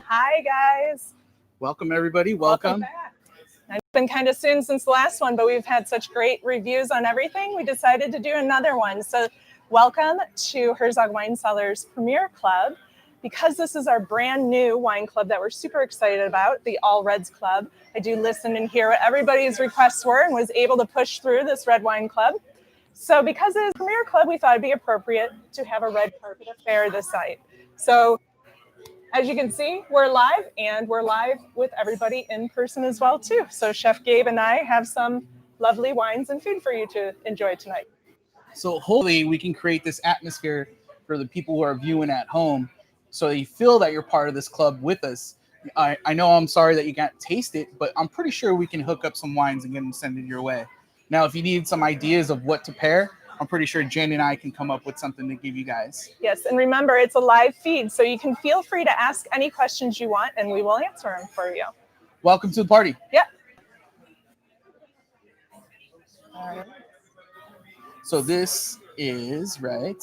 Hi, guys. Welcome, everybody. Welcome back. It's been kind of soon since the last one, but we've had such great reviews on everything. We decided to do another one. So welcome to Herzog Wine Cellars Premier Club. Because this is our brand new wine club that we're super excited about, the All Reds Club, I do listen and hear what everybody's requests were and was able to push through this red wine club. So because it is Premier Club, we thought it'd be appropriate to have a red carpet affair this site. So as you can see, we're live, and we're live with everybody in person as well, too. So Chef Gabe and I have some lovely wines and food for you to enjoy tonight. So hopefully we can create this atmosphere for the people who are viewing at home so you feel that you're part of this club with us. I know I'm sorry that you can't taste it, but I'm pretty sure we can hook up some wines and get them sent your way. Now, if you need some ideas of what to pair, I'm pretty sure Jen and I can come up with something to give you guys. Yes, and remember, it's a live feed, so you can feel free to ask any questions you want, and we will answer them for you. Welcome to the party. Yeah. All right. So this is, right?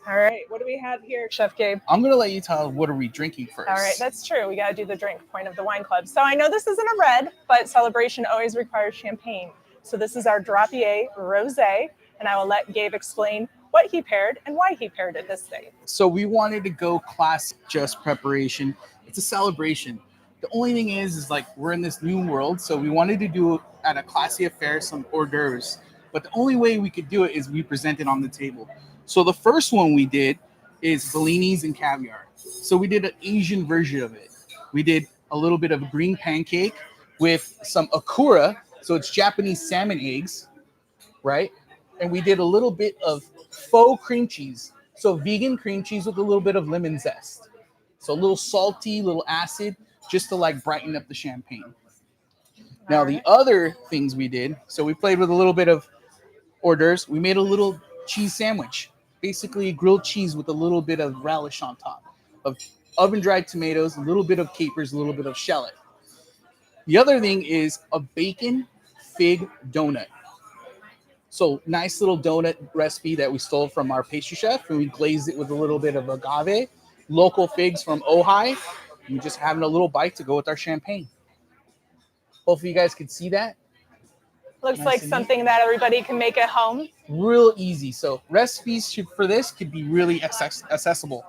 All right, what do we have here, Chef Gabe? I'm going to let you tell what are we drinking first. All right, that's true. We got to do the drink point of the wine club. So I know this isn't a red, but celebration always requires champagne. So this is our Drapier Rosé, and I will let Gabe explain what he paired and why he paired it this day. So we wanted to go classic, just preparation. It's a celebration. The only thing is like we're in this new world, so we wanted to do at a classy affair some hors d'oeuvres. But the only way we could do it is we present it on the table. So the first one we did is bellinis and caviar. So we did an Asian version of it. We did a little bit of a green pancake with some akura. So it's Japanese salmon eggs, right? And we did a little bit of faux cream cheese. So vegan cream cheese with a little bit of lemon zest. So a little salty, little acid, just to like brighten up the champagne. Now, the other things we did, so we played with a little bit of hors d'oeuvres. We made a little cheese sandwich, basically grilled cheese with a little bit of relish on top of oven-dried tomatoes, a little bit of capers, a little bit of shallot. The other thing is a bacon fig donut. So nice little donut recipe that we stole from our pastry chef, and we glazed it with a little bit of agave, local figs from Ojai, and just having a little bite to go with our champagne. Hopefully you guys can see that. Looks nice like something that everybody can make at home. Real easy. So recipes for this could be really accessible.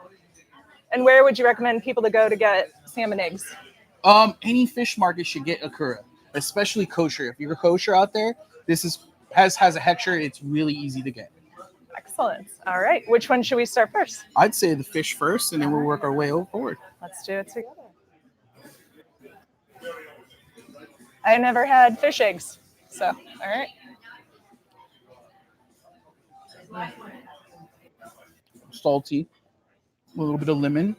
And where would you recommend people to go to get salmon eggs? Any fish market should get akura, especially kosher. If you're kosher out there, this has a hechsher. It's really easy to get. Excellent. All right. Which one should we start first? I'd say the fish first, and then we'll work our way forward. Let's do it together. I never had fish eggs, so all right. Salty, a little bit of lemon,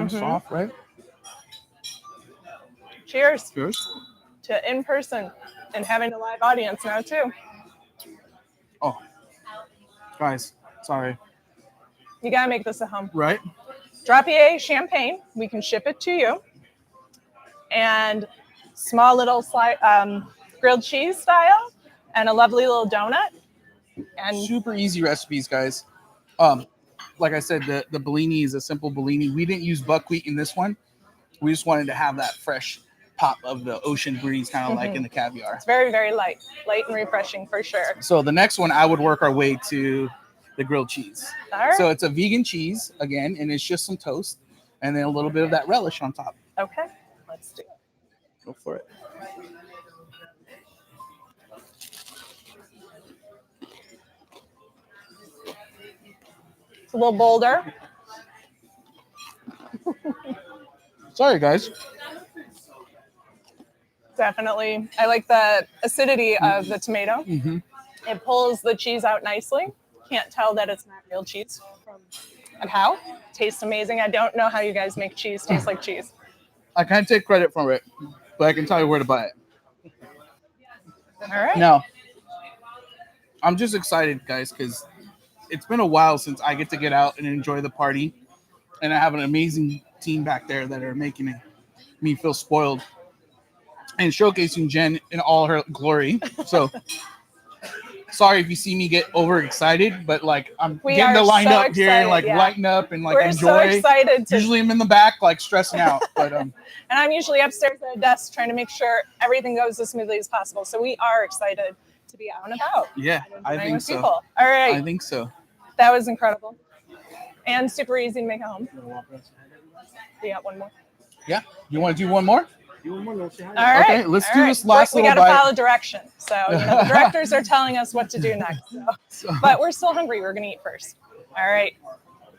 soft, right? Cheers. Cheers. To in person and having a live audience now too. Oh, guys, sorry. You gotta make this at home. Right. Drapier champagne. We can ship it to you. And small little grilled cheese style, and a lovely little donut. And super easy recipes, guys. Like I said, the bellini is a simple bellini. We didn't use buckwheat in this one. We just wanted to have that fresh pop of the ocean breeze, kind of like in the caviar. It's very, very light and refreshing for sure. So the next one, I would work our way to the grilled cheese. All right. So it's a vegan cheese again, and it's just some toast, and then a little bit of that relish on top. Okay, let's do it. Go for it. It's a little bolder. Sorry, guys. It's Definitely. I like the acidity of the tomato. It pulls the cheese out nicely. Can't tell that it's not real cheese from a cow. Tastes amazing. I don't know how you guys make cheese taste like cheese. I can't take credit for it, but I can tell you where to buy it. All right. Now, I'm just excited, guys, because it's been a while since I get to get out and enjoy the party. And I have an amazing team back there that are making me feel spoiled and showcasing Jen in all her glory. So sorry if you see me get overexcited, but like I'm getting to line up here and like lighten up and like We're enjoy. So excited Usually I'm in the back like stressing out, but and I'm usually upstairs at a desk trying to make sure everything goes as smoothly as possible. So we are excited to be out and about. Yeah, I think so. People. All right. I think so. That was incredible. And super easy to make at home. You got one more? Yeah. You want to do one more? All right. Okay, let's do this last we little got to bite. follow direction. So the directors are telling us what to do next. So. But we're still hungry. We're going to eat first. All right.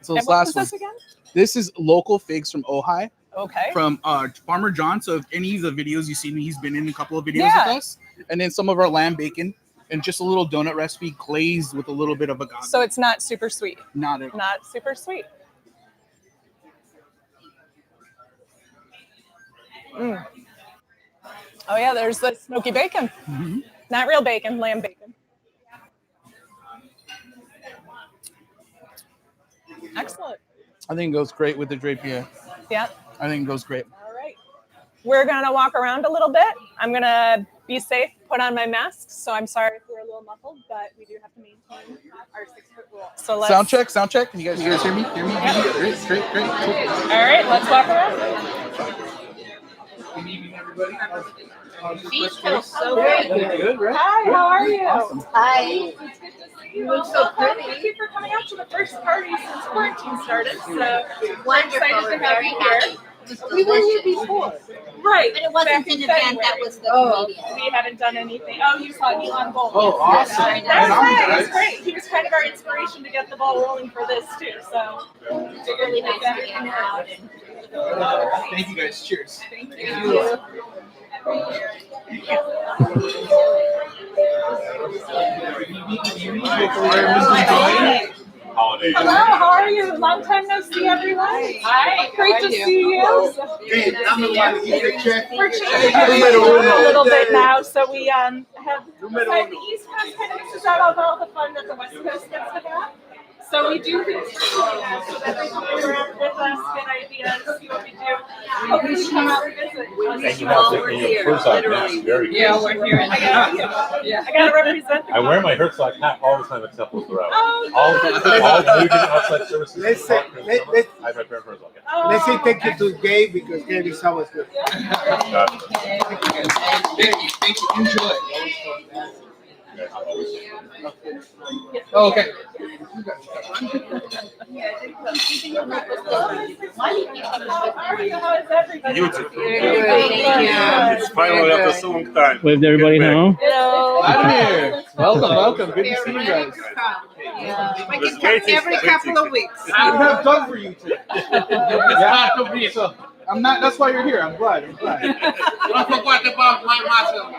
So this last one. This again? This is local figs from Ojai. Okay. From Farmer John. So if any of the videos you see me, he's been in a couple of videos with us. And then some of our lamb bacon and just a little donut recipe glazed with a little bit of agave. So it's not super sweet. Not at all. Not super sweet. Mm. Oh yeah, there's the smoky bacon. Not real bacon, lamb bacon. Excellent. I think it goes great with the drapier. Yeah. I think it goes great. All right. We're going to walk around a little bit. I'm going to be safe, put on my mask. So I'm sorry if we're a little muffled, but we do have to maintain our 6-foot rule. So let's... Sound check. Can you guys hear me? Yep. Great. Cool. All right, let's walk around. Good evening, everybody. These feel so great. Good, right? Hi, how are you? Awesome. Hi. It's good to see you. You look so pretty. Thank you for coming out to the first party since quarantine started. So Wonderful. excited We're to have very you here. happy. We were here before. Right. But it wasn't an event, that was the comedian. We haven't done anything. Oh, you saw Elon Bolt. Oh, awesome. That's right. It was great. He was kind of our inspiration to get the ball rolling for this too. So It's really nice to get out. Thank you guys. Cheers. Thank you. Holidays. Hello, how are you? Long time no see, everyone. Hi, great to see you. We're changing a little bit now, so we have decided the East Coast kind of misses out on all the fun that the West Coast gets to have. So we do things differently now, so that they come around with us, get ideas, see what we do. Hopefully you come out and visit. Thank you for taking your first off mask. Very good. Yeah, we're here. I gotta represent the I wear my Herzog hat all the time except for throughout. Oh, All moving outside services. Let's say- let- I have my parent Herzog hat. Oh, Let's say thank you to Gabe because Gabe is always good. Thank you. Enjoy. Oh, okay. how are you? How is everything? Beautiful. Thank It's finally after so long time. Waved everybody Get back. home. Hello. Vladimir, welcome. Good to see you guys. It's great. Every couple of weeks. We have done for you today. Yeah, so I'm not. That's why you're here. I'm glad. Don't forget about my muscle.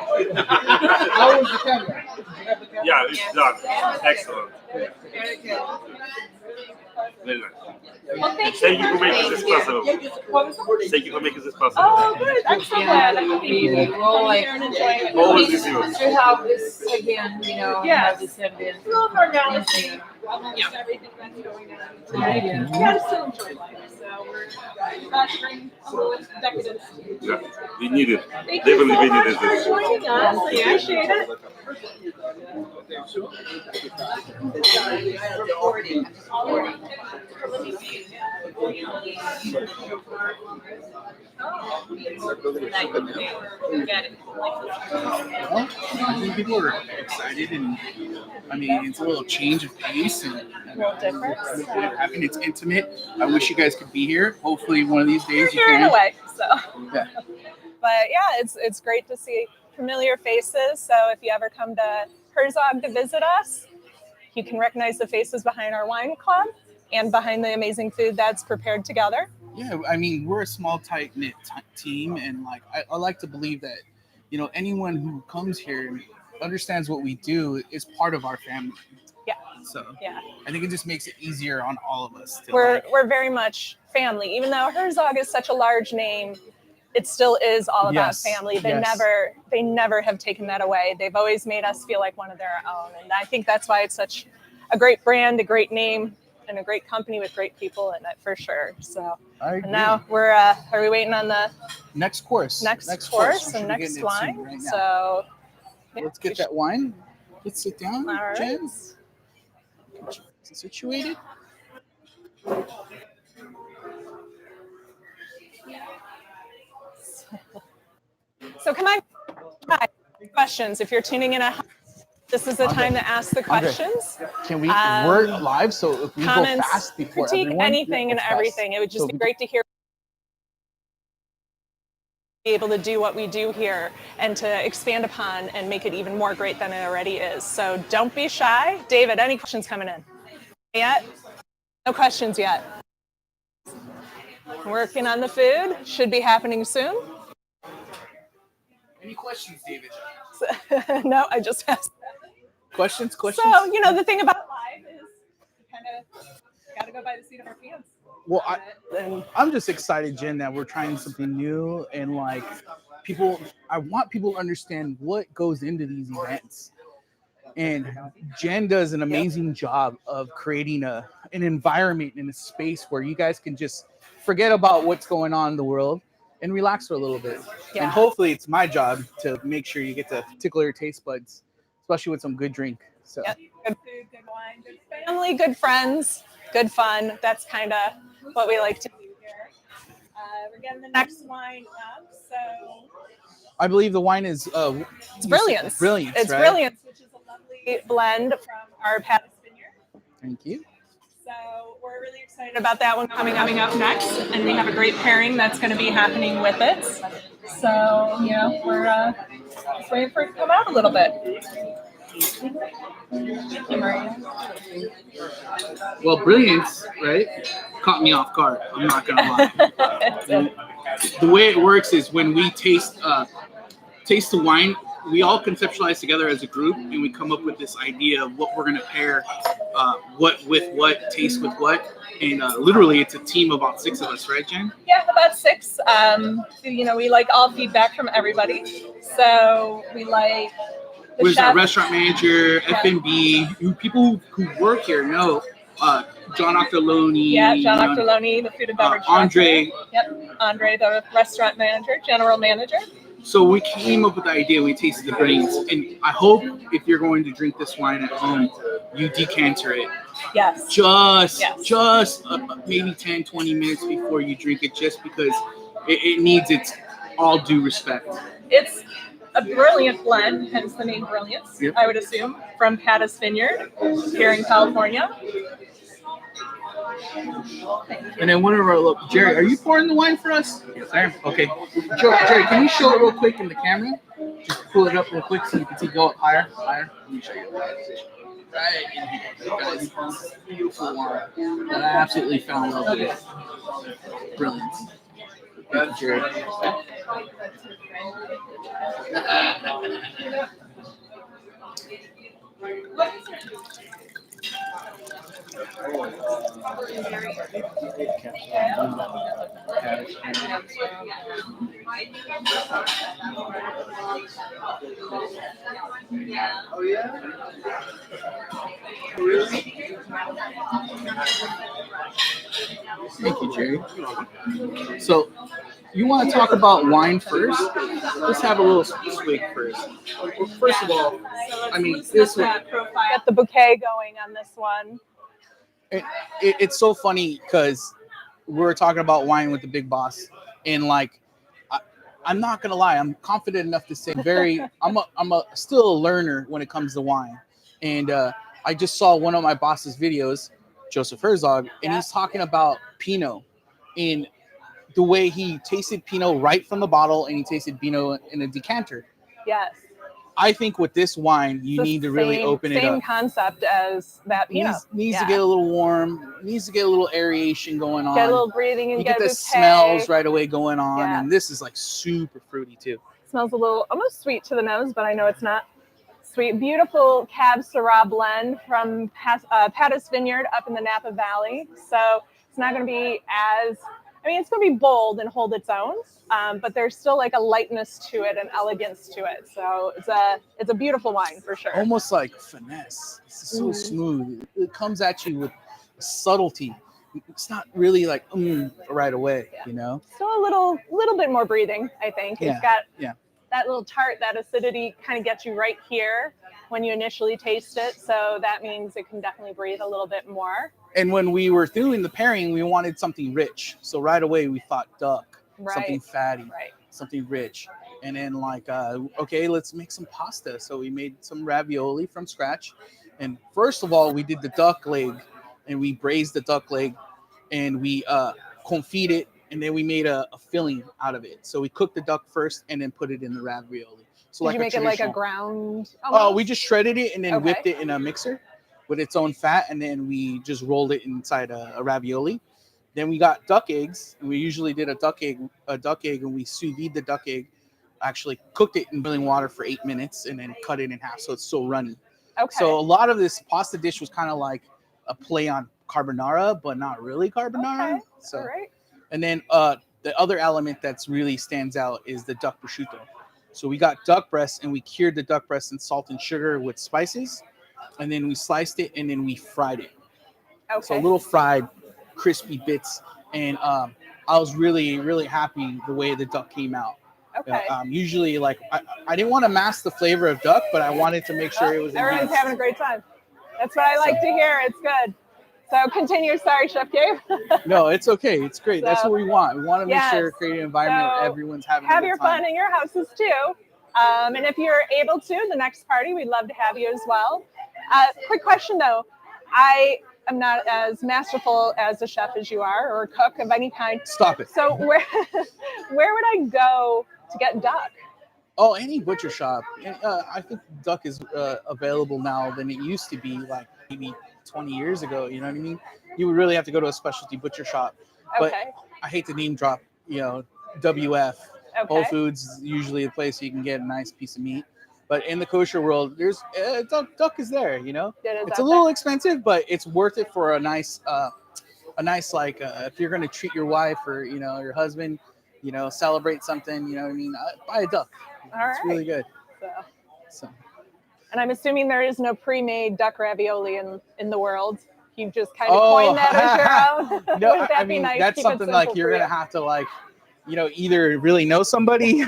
How was the camera? Yeah, it's done. Excellent. Very good. Very nice. Well, Thank you for making this possible. What was that? Thank you for making this possible. Oh, good. I'm so glad. I'm happy to come here and enjoy it. Always with you. To have this again, Yes. have this event. A little normality amongst everything that's going on today. We gotta still enjoy life, so we're about to bring a little decadence. Yeah, we need it. Thank you Definitely so we much needed for this. joining us. I appreciate it. Well, I think people are excited, and I mean, it's a little change of pace and A little different. having it's intimate. I wish you guys could be here. Hopefully, one of these We're days you here in a can. way, so. Yeah. But yeah, it's great to see familiar faces. So if you ever come to Herzog to visit us, you can recognize the faces behind our wine club and behind the amazing food that's prepared together. Yeah, I mean, we're a small, tight-knit team, and like I like to believe that you know, anyone who comes here and understands what we do is part of our family. Yeah. So Yeah. I think it just makes it easier on all of us. We're very much family, even though Herzog is such a large name. It still is all about family. They never have taken that away. They've always made us feel like one of their own, and I think that's why it's such a great brand, a great name, and a great company with great people in it for sure. So and now we're are we waiting on the next course? Next course and next wine. Right, so yeah, let's get that wine. Let's sit down, all Jen. right. Situated. So come on, questions. If you're tuning in at home, this is the time to ask the questions. Can we? We're live, so if we comments, go fast before critique everyone, anything and everything. It would just be great to hear. Be able to do what we do here and to expand upon and make it even more great than it already is. So don't be shy. David, any questions coming in? Yet? No questions yet. Working on the food. Should be happening soon. Any questions, David? No, I just asked. Questions? So, you know, the thing about live is you kind of got to go by the seat of our pants. Well, I'm just excited, Jen, that we're trying something new and like I want people to understand what goes into these events. And Jen does an amazing job of creating an environment and a space where you guys can just forget about what's going on in the world and relax for a little bit. Yeah. And hopefully it's my job to make sure you get to tickle your taste buds, especially with some good drink. So yep. Good food, good wine, good family, good friends, good fun. That's kind of what we like to do here. We're getting the next wine up. So I believe the wine is it's Brilliance. Brilliance, it's right? Brilliance, which is a lovely blend from our Pattis Vineyard. Thank you. So we're really excited about that one coming up next, and we have a great pairing that's going to be happening with it. So, you know, we're just waiting for it to come out a little bit. Thank you, Maria. Well, Brilliance, right, caught me off guard. I'm not going to lie. The way it works is when we taste the wine, we all conceptualize together as a group, and we come up with this idea of what we're going to pair what with what, taste with what. And literally, it's a team of about 6 of us, right, Jen? Yeah, about 6. You know, we like all feedback from everybody. So we like the Where's chef. our restaurant manager, F&B, people who work here know. John Octoloni. Yeah, John Octoloni, the food and beverage Andre. director. Yep, Andre, the restaurant manager, general manager. So we came up with the idea. We tasted the Brilliance, and I hope if you're going to drink this wine at home, you decanter it. Yes. Just maybe 10, 20 minutes before you drink it, just because it needs its all due respect. It's a brilliant blend, hence the name Brilliance, yep. I would assume, from Pattis Vineyard here in California. And then one of our Jerry, are you pouring the wine for us? Yes, I am. Okay. Jerry, can you show it real quick in the camera? Just pull it up real quick so you can see. Go up higher. Let me show you. Right in here. Guys, beautiful wine. I absolutely fell in love with it. Brilliant. Thank you, Jerry. Oh yeah. Thank you, Jerry. So, you want to talk about wine first? Let's have a little swig first. Well, first of all, I mean, this one. Got the bouquet going on this one. It's so funny because we're talking about wine with the big boss, and like, I'm not gonna lie, I'm confident enough to say I'm still a learner when it comes to wine, and I just saw one of my boss's videos, Joseph Herzog, and he's talking about Pinot, and the way he tasted Pinot right from the bottle, and he tasted Pinot in a decanter. Yes. I think with this wine, you need to really open it up. Same concept as that Pinot. Needs to get a little warm. Needs to get a little aeration going on. Get a little breathing and you get the bouquet. smells right away going on, Yeah. and this is like super fruity too. smells a little almost sweet to the nose, but I know it's not sweet. Beautiful Cab Syrah blend from Pattis Vineyard up in the Napa Valley. So it's not going to be as, I mean, it's going to be bold and hold its own, but there's still like a lightness to it and elegance to it. So it's a beautiful wine for sure. Almost like finesse. It's so smooth. It comes at you with subtlety. It's not really like right away, you know. Still a little bit more breathing, I think. Yeah. It's got Yeah. that little tart, that acidity kind of gets you right here when you initially taste it. So that means it can definitely breathe a little bit more. And when we were doing the pairing, we wanted something rich. So right away we thought duck, something fatty, something rich. And then like, okay, let's make some pasta. So we made some ravioli from scratch. And first of all, we did the duck leg, and we braised the duck leg, and we confit it, and then we made a filling out of it. So we cooked the duck first and then put it in the ravioli. So Did you make it like a ground? Oh, we just shredded it and then whipped it in a mixer with its own fat, and then we just rolled it inside a ravioli. Then we got duck eggs, and we usually did a duck egg, and we sous vide the duck egg, actually cooked it in boiling water for 8 minutes, and then cut it in half so it's still runny. Okay. So a lot of this pasta dish was kind of like a play on carbonara, but not really carbonara. Okay. So, all right. and then the other element that's really stands out is the duck prosciutto. So we got duck breast, and we cured the duck breast in salt and sugar with spices, and then we sliced it, and then we fried it. Okay. So little fried, crispy bits, and I was really, really happy the way the duck came out. Okay. Usually, like I didn't want to mask the flavor of duck, but I wanted to make sure it was. Everyone's enhanced. having a great time. That's what I like to hear. It's good. So continue. Sorry, Chef Gabe. No, it's okay. It's great. So, That's what we want. We want to make sure yes. create an environment where So everyone's having have a good your time. fun in your houses too. And if you're able to, the next party, we'd love to have you as well. Quick question though. I am not as masterful as a chef as you are, or a cook of any kind. Stop it. So where would I go to get duck? Oh, any butcher shop. I think duck is available now than it used to be, like maybe 20 years ago. You know what I mean? You would really have to go to a specialty butcher shop. But Okay. I hate to name drop, WF. Okay. Whole Foods is usually a place you can get a nice piece of meat. But in the kosher world, there's duck is there. It's a little expensive, but it's worth it for a nice like if you're gonna treat your wife or your husband, celebrate something. You know what I mean? Buy a duck. All It's right. really good. So. And I'm assuming there is no pre-made duck ravioli in the world. You just kind of coined that as your own. No, Wouldn't that I be mean nice? that's Keep it something like simple you're for gonna you. have to either really know somebody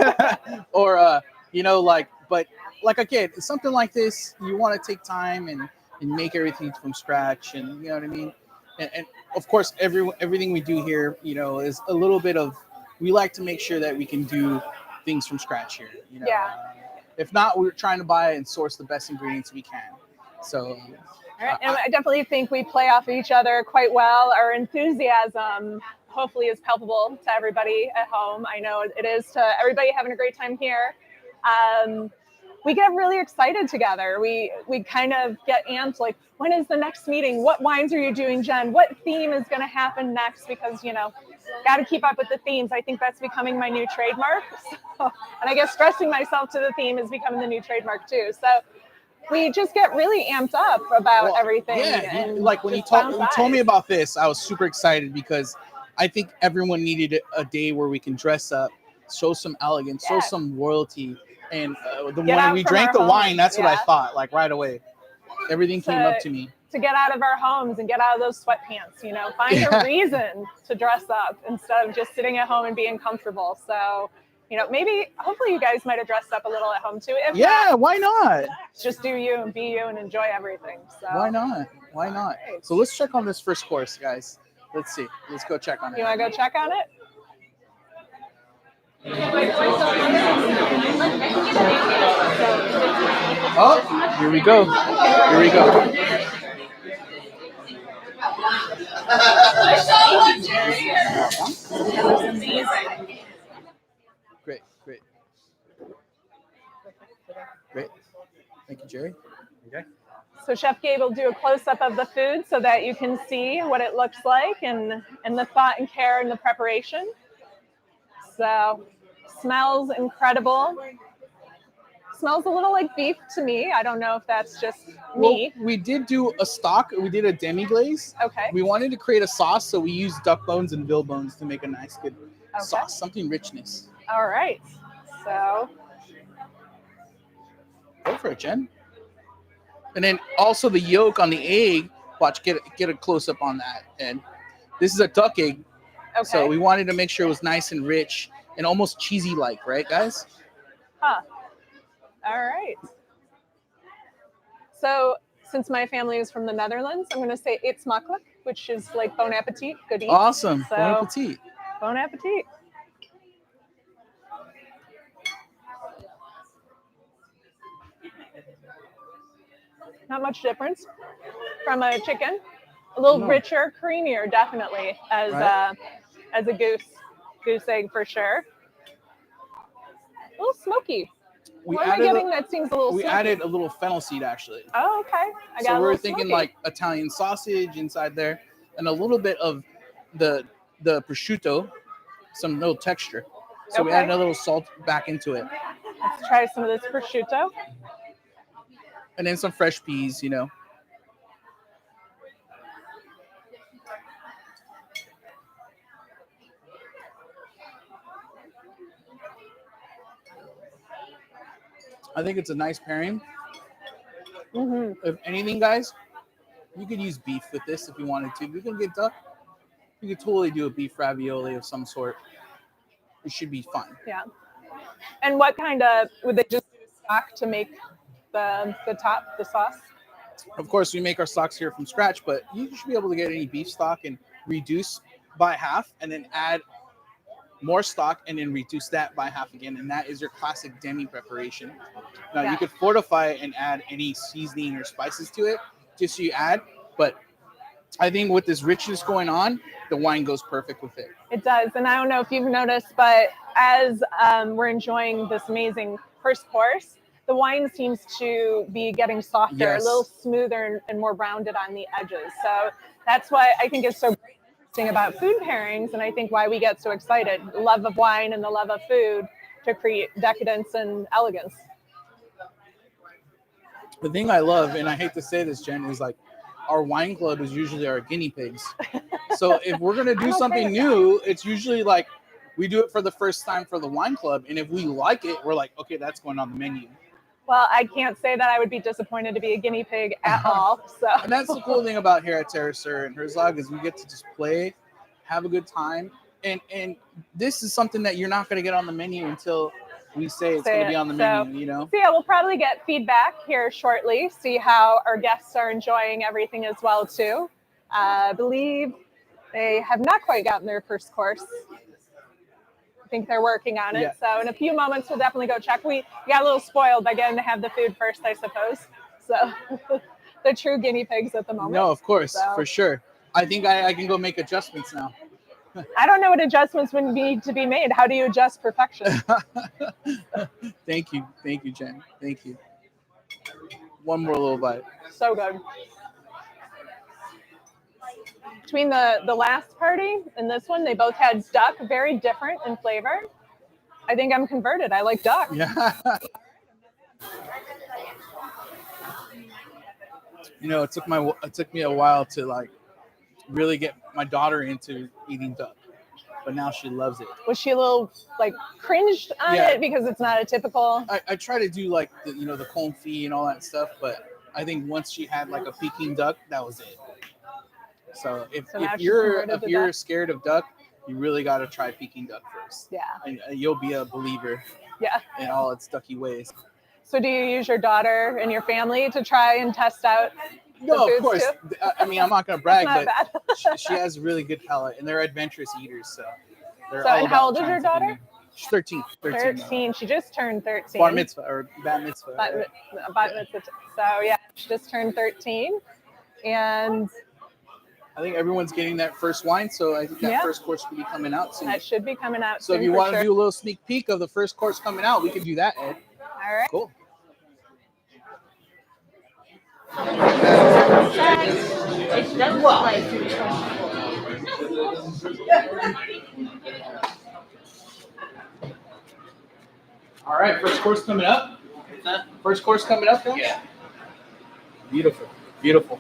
or but like again, something like this, you want to take time and make everything from scratch, and you know what I mean. And of course, everything we do here, is a little bit of. We like to make sure that we can do things from scratch here. Yeah. If not, we're trying to buy and source the best ingredients we can. So. All right. And I definitely think we play off of each other quite well. Our enthusiasm hopefully is palpable to everybody at home. I know it is to everybody having a great time here. We get really excited together. We kind of get amped, like, when is the next meeting? What wines are you doing, Jen? What theme is going to happen next? Because, got to keep up with the themes. I think that's becoming my new trademark. So, and I guess stressing myself to the theme is becoming the new trademark too. So we just get really amped up about everything. Yeah, and like when you told me about this, I was super excited because I think everyone needed a day where we can dress up, show some elegance, show some royalty. And when we drank the wine, that's what I thought, like right away. Everything came up to me. To get out of our homes and get out of those sweatpants, find a reason to dress up instead of just sitting at home and being comfortable. So, hopefully you guys might have dressed up a little at home too. If not, why not? just do you and be you and enjoy everything. So why not? Why not? Right. So let's check on this first course, guys. Let's see. Let's go check on it. You want to go check on it? Oh, here we go. Here we go. Great. Thank you, Jerry. Okay. So Chef Gabe will do a close-up of the food so that you can see what it looks like and the thought and care in the preparation. So Smells incredible. Smells a little like beef to me. I don't know if that's just me. Well, we did do a stock. We did a demi glaze. Okay. We wanted to create a sauce, so we used duck bones and veal bones to make a nice, good Okay. sauce. Something richness. All right. So Go for it, Jen. And then also the yolk on the egg. Watch, get a close up on that. And this is a duck egg, okay. so we wanted to make sure it was nice and rich and almost cheesy like, right, guys? Huh. All right. So since my family is from the Netherlands, I'm going to say eet smakelijk, which is like bon appetit, good eat. Awesome. So, Bon appetit. Bon appetit. Not much difference from a chicken. A little No. richer, creamier, definitely, as Right. as a goose egg for sure. A little smoky. We What am I added giving that seems a little we smoky? added a little fennel seed actually. Oh, okay. I got a So we're little thinking smoky. like Italian sausage inside there, and a little bit of the prosciutto, some little texture. So we Okay. added a little salt back into it, Let's try some of this prosciutto. and then some fresh peas. I think it's a nice pairing. Mm-hmm. If anything, guys, you could use beef with this if you wanted to. We can get duck. You could totally do a beef ravioli of some sort. It should be fun. Yeah. And what kind of would they just do stock to make the sauce? Of course, we make our stocks here from scratch, but you should be able to get any beef stock and reduce by half, and then add more stock, and then reduce that by half again, and that is your classic demi preparation. Now Yeah. you could fortify it and add any seasoning or spices to it, just so you add. But I think with this richness going on, the wine goes perfect with it. It does, and I don't know if you've noticed, but as we're enjoying this amazing first course, the wine seems to be getting softer, Yes. a little smoother, and more rounded on the edges. So that's why I think it's so great and interesting about food pairings, and I think why we get so excited. The love of wine and the love of food to create decadence and elegance. The thing I love, and I hate to say this, Jen, is like our wine club is usually our guinea pigs. So if we're gonna do I'm okay something with new, it's usually like we do it for the first time for the wine club, and if we like it, we're like, okay, that's going on the menu. Well, I can't say that I would be disappointed to be a guinea pig at all. So And that's the cool thing about here at Terracer and Herzog is we get to just play, have a good time, and this is something that you're not going to get on the menu until we say it's going to be on the menu. So yeah, we'll probably get feedback here shortly, see how our guests are enjoying everything as well too. I believe they have not quite gotten their first course. I think they're working on it. Yeah. So in a few moments, we'll definitely go check. We got a little spoiled by getting to have the food first, I suppose. So the true guinea pigs at the moment. No, of course, So- for sure. I think I can go make adjustments now. I don't know what adjustments would need to be made. How do you adjust perfection? Thank you, Jen. Thank you. One more little bite. So good. Between the last party and this one, they both had duck, very different in flavor. I think I'm converted. I like duck. Yeah. It took me a while to like really get my daughter into eating duck, but now she loves it. Was she a little like cringed on Yeah. it because it's not a typical? I try to do like the confit and all that stuff, but I think once she had like a Peking duck, that was it. So if So now she's you're converted to duck? scared of duck, you really got to try Peking duck first, Yeah. and you'll be a believer Yeah. in all its ducky ways. So do you use your daughter and your family to try and test out? No, foods of course. too? I mean, I'm not gonna brag, Not but bad. she has a really good palate, and they're adventurous eaters. So they're So, all and about how old is trying your something daughter? new. She's 13. 13 now. 13. She just turned 13. Bar mitzvah or bat mitzvah. right? Bat mitzvah. So yeah, she just turned 13, and I think everyone's getting that first wine, so I think that Yeah. first course will be coming out soon. that should be coming out So if soon you for want sure. to do a little sneak peek of the first course coming out, we can do that, Ed. All right. Cool. It does look like All right, first course coming up. First course coming up, guys? Yeah. Beautiful, beautiful.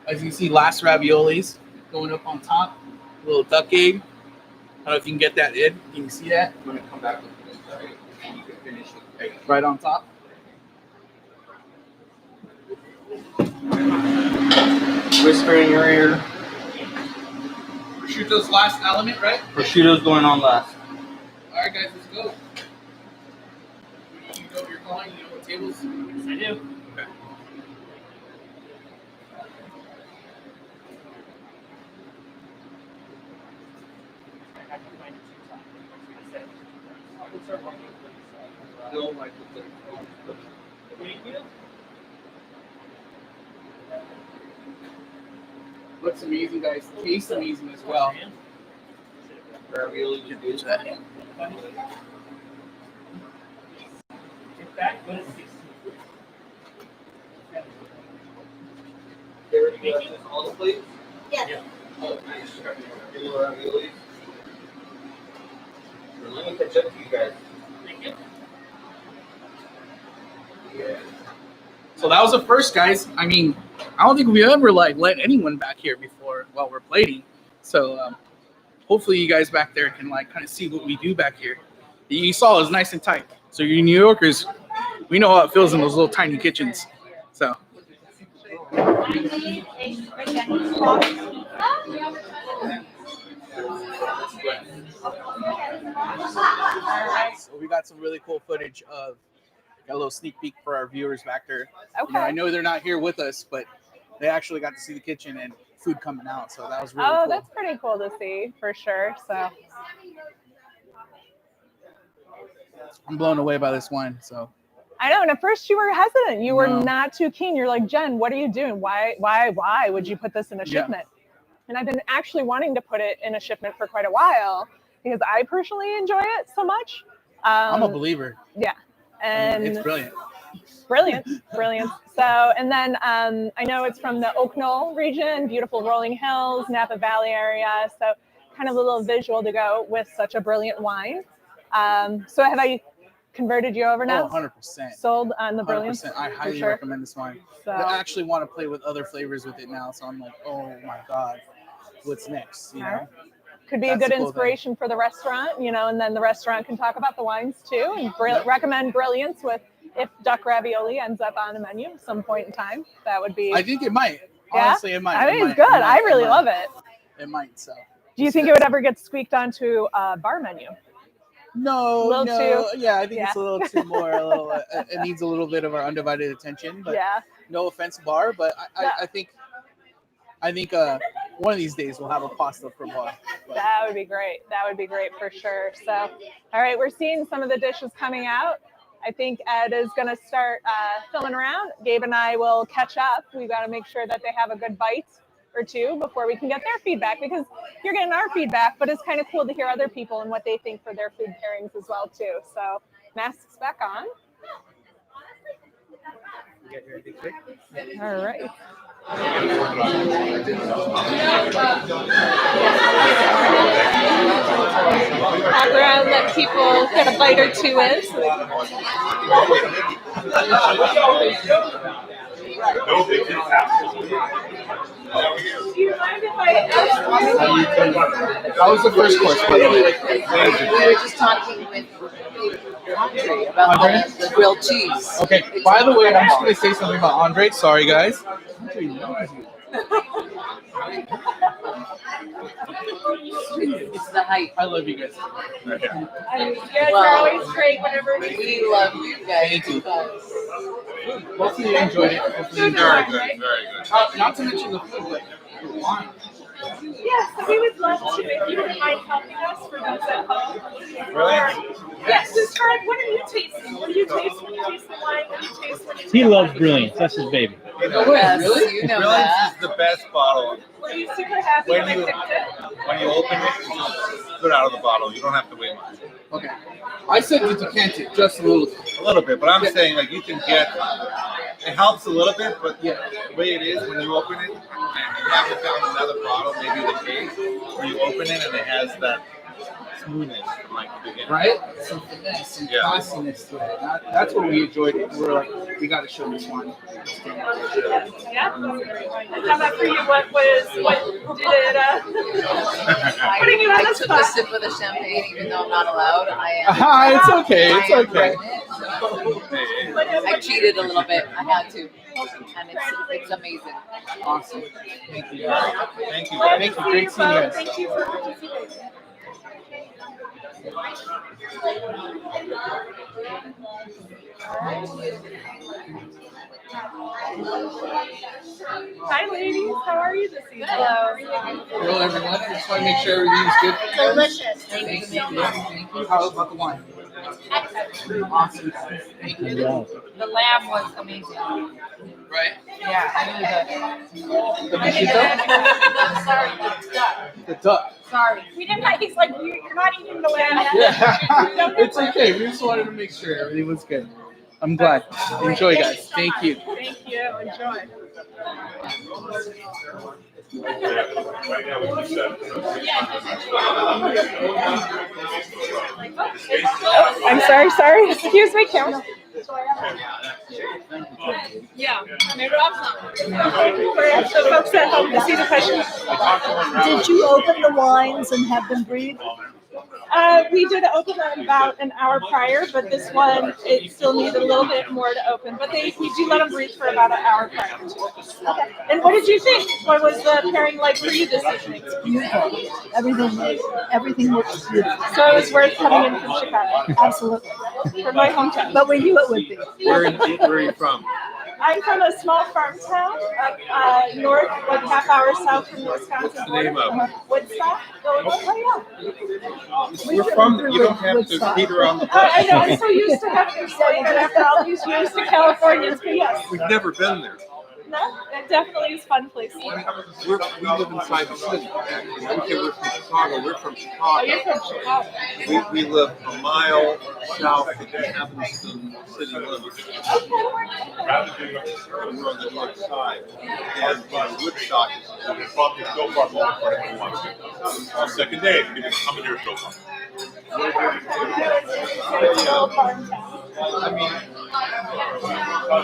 As you see, last raviolis going up on top. A little duck egg. I don't know if you can get that in. Can you see that? I'm gonna come back with this. You can finish it. Right on top. Whisper in your ear. Prosciutto's last element, right? Prosciutto's going on last. All right, guys, let's go. You know what you're calling? You know what tables? Yes, I do. Okay. Don't like the Looks amazing, guys. Tastes amazing as well. ravioli to do that. All the plates? Yes. Oh, nice. Give me ravioli. Let me catch up to you guys. Yeah. So that was the first, guys. I mean, I don't think we ever let anyone back here before while we're plating. So hopefully you guys back there can kind of see what we do back here. You saw it was nice and tight. So you New Yorkers, we know how it feels in those little tiny kitchens. So so we got some really cool footage of. Got a little sneak peek for our viewers back there. Okay. You know, I know they're not here with us, but they actually got to see the kitchen and food coming out. So that was really cool. That's pretty cool to see for sure. So I'm blown away by this wine. So I know. And at first you were hesitant. You were No. not too keen. You're like, Jen, what are you doing? Why would you put this in a Yeah. shipment? And I've been actually wanting to put it in a shipment for quite a while because I personally enjoy it so much. I'm a believer. Yeah. And It's brilliant. brilliant. So, and then I know it's from the Oak Knoll region, beautiful rolling hills, Napa Valley area. So kind of a little visual to go with such a brilliant wine. So have I converted you over now? Oh, 100%. Sold on the brilliance? 100%. I highly sure. recommend this wine. So, I actually want to play with other flavors with it now. So I'm like, oh my God, what's next? You know? Alright. Could be That's a good the cool inspiration for the restaurant, and then the restaurant can talk about the wines too and recommend brilliance with if duck ravioli ends up on the menu at some point in time. That would be. I think it might. Yeah? Honestly, it might. I think It it's might. good. It might. I really It love might. it. It might. So. Do you think it would ever get squeaked onto a bar menu? No, Little no. too- Yeah, I think yeah. it's a little too more. It needs a little bit of our undivided attention. But Yeah. no offense, bar. But Yeah. I think one of these days we'll have a pasta for bar. But That would be great. That would be great for sure. So, all right, we're seeing some of the dishes coming out. I think Ed is going to start filming around. Gabe and I will catch up. We've got to make sure that they have a good bite or two before we can get their feedback, because you're getting our feedback, but it's kind of cool to hear other people and what they think for their food pairings as well too. So masks back on. All right. Background that people get a bite or two in. So they can... Do you mind if I ask? that was the first course, by the way. We were just talking with Andre about Andre? the grilled cheese. Okay. By the way, I'm just going to say something about Andre. Sorry, guys. It's the hype. I love you guys. You guys are always great whenever We love you guys. Thank you. because Hopefully you enjoyed it. Hopefully you enjoyed Very it. good, very good. Not to mention the food, but the wine. Yes, we would love to. If you wouldn't mind helping us for those at home. Really? Yes, describe what are you tasting? What do you taste when you taste the wine? What do you taste when you He loves brilliance. That's his baby. You know, yes, really? you know Brilliance that. is the best bottle. Were you super happy When when you I picked it? when you open it, you just put it out of the bottle. You don't have to wait much. Okay. I said to decant it just a little bit. A little bit, but I'm saying like you can get. It helps a little bit, but Yeah. the way it is when you open it, and you have to find another bottle, maybe the case, where you open it and it has that smoothness from like the beginning. Right? Some finesse, some Yeah. classiness to it. That's what we enjoyed. We're like, we got to show this one. Yeah. How about for you? What did it? Putting you on I the took a spot. sip of the champagne, even though I'm not allowed. It's okay. It's I am okay. pregnant, so I cheated a little bit. I had to, and it's amazing. Awesome. Thank you. Thank you. Glad Thank to you. see Great you seeing you both. guys. Thank you for participating. Hi, ladies. How are you this evening? Hello. Hello, everyone. I just want to make sure everything's good. Delicious. Thank you. Thank you. How about the wine? Awesome. Thank you. The lamb was amazing. Right. Yeah, really good. The mojito? Sorry, the duck. The duck. Sorry. We didn't like. He's like, you're not eating the lamb. Yeah. It's okay. We just wanted to make sure everything was good. I'm glad. Enjoy, guys. Thank you. Thank you. Enjoy. I'm sorry. Excuse me, Karen. Yeah, maybe for the folks at home to see the questions. Did you open the wines and have them breathe? We did open them about an hour prior, but this one, it still needed a little bit more to open. But we do let them breathe for about an hour prior. Okay. And what did you think? What was the pairing like for you this evening? Beautiful. Everything looks beautiful. So it was worth coming in from Chicago. Absolutely. From my hometown. But we knew it would be. Where are you from? I'm from a small farm town up north, like half hour south from the Wisconsin border. What's the name of it? Woodstock. Oh, yeah. We're from. You don't have to beat around the I bush. know, I'm so used to having to say that after all these years to Californians, but yes. We've never been there. No, it definitely is a fun place. We live inside the city. Actually, okay, we're from Chicago. We're from Oh, Chicago. you're from Chicago. We live a mile south of the Evanston city limits. We're on the north side. And Woodstock is Probably so far more for everyone. On second day, you can come in here so far. It's a little farm town. I mean,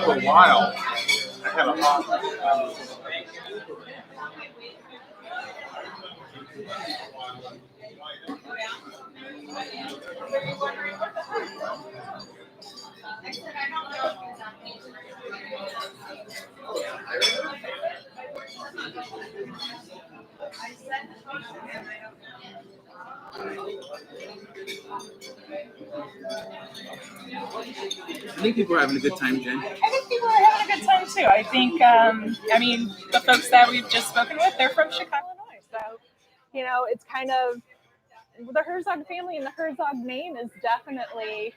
for a while, I had a hot. I think people are having a good time, Jen. I think people are having a good time too. I think, the folks that we've just spoken with, they're from Chicago, Illinois. So, it's kind of the Herzog family and the Herzog name is definitely